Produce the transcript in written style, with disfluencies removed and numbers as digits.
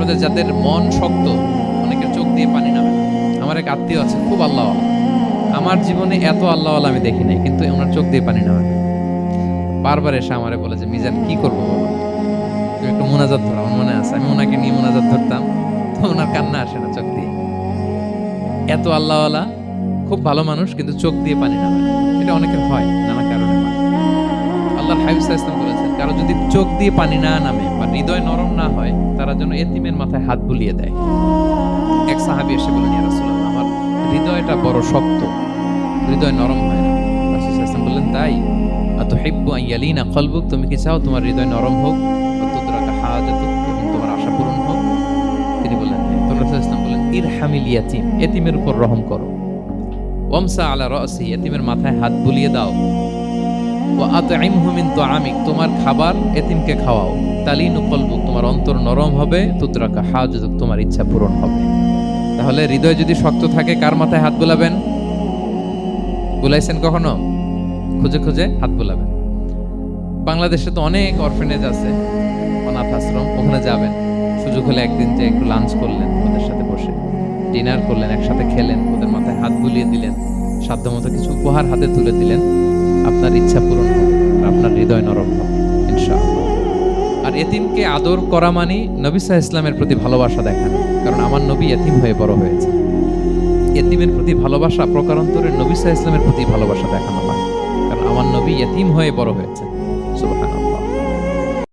আপনাদের যাদের মন শক্ত, অনেকের চোখ দিয়ে পানি নামে না। আমার এক আত্মীয় আছে, খুব আল্লাহওয়ালা। আমার জীবনে এত আল্লাহওয়ালা আমি দেখি নাই, কিন্তু ওনার চোখ দিয়ে পানি নামে না। বারবার এসে আমারে বলে যে মিজান কি করবো বাবা, তুমি একটু মোনাজাত ধরো। আমার মনে আছে আমি ওনাকে নিয়ে মোনাজাত ধরতাম, তো ওনার কান্না আসে না চোখ দিয়ে। এত আল্লাহওয়ালা, খুব ভালো মানুষ, কিন্তু চোখ দিয়ে পানি নামে না। এটা অনেকের হয়, নানা কারণে হয়। আল্লাহর হাবিব সাল্লাল্লাহু আলাইহি ওয়াসাল্লাম বলেছেন, কারো যদি চোখ দিয়ে পানি না নামে বা হৃদয় নরম না হয়, তারা যেন এতিমের মাথায় হাত বুলিয়ে দেয়। এক সাহাবী এসে বলেন, ইয়া রাসূলুল্লাহ, আমার হৃদয়টা বড় শক্ত, হৃদয় নরম হয় না। রাসূল সাল্লাল্লাহু আলাইহি ওয়াসাল্লাম বললেন, তাই আতুহিব্বু আন ইয়ালিনা কলবুক, তুমি কি চাও তোমার হৃদয় নরম হোক, তুদরাকা হাজাতুক, এবং তোমার আশা পূরণ হোক? তিনি বললেন, রাসূল সাল্লাল্লাহু আলাইহি ওয়াসাল্লাম বললেন, ইরহামিল ইয়াতীম, এতিমের উপর রহম করো। ওয়ামসা আলা রাসি, এতিমের মাথায় হাত বুলিয়ে দাও। ওয়া আতইমহু মিন তুআমিক, তোমার খাবার এতিমকে খাওয়াও। তালিনু কলবুক, তোমার অন্তর নরম হবে। তুদরাকা হাজাতুক, তোমার ইচ্ছা পূরণ হবে। তাহলে হৃদয় যদি শক্ত থাকে, কার মাথায় হাত বুলাবেন? বুলাইছেন কখনো? খুঁজে খুঁজে হাত বুলাবেন। বাংলাদেশে তো অনেক অরফেনেজ আছে, অনাথ আশ্রম, ওখানে যাবেন। সুযোগ হলে একদিন যে একটু লাঞ্চ করলেন ওদের সাথে বসে, ডিনার করলেন, একসাথে খেলেন, ওদের মাথায় হাত বুলিয়ে দিলেন, সাধ্যমতো কিছু উপহার হাতে তুলে দিলেন, আপনার ইচ্ছা পূরণ হবে আর আপনার হৃদয় নরম হবে ইনশাআল্লাহ। আর এতিমকে আদর করা মানে নবী সাল্লাল্লাহু আলাইহি ওয়াসাল্লামের প্রতি ভালোবাসা দেখানো, কারণ আমার নবী এতিম হয়ে বড় হয়েছে। এতিমের প্রতি ভালোবাসা প্রকারান্তরে নবী সাল্লাল্লাহু আলাইহি ওয়াসাল্লামের প্রতি ভালোবাসা দেখানো হয়, কারণ আমার নবী এতিম হয়ে বড় হয়েছে। সুবহানাল্লাহ।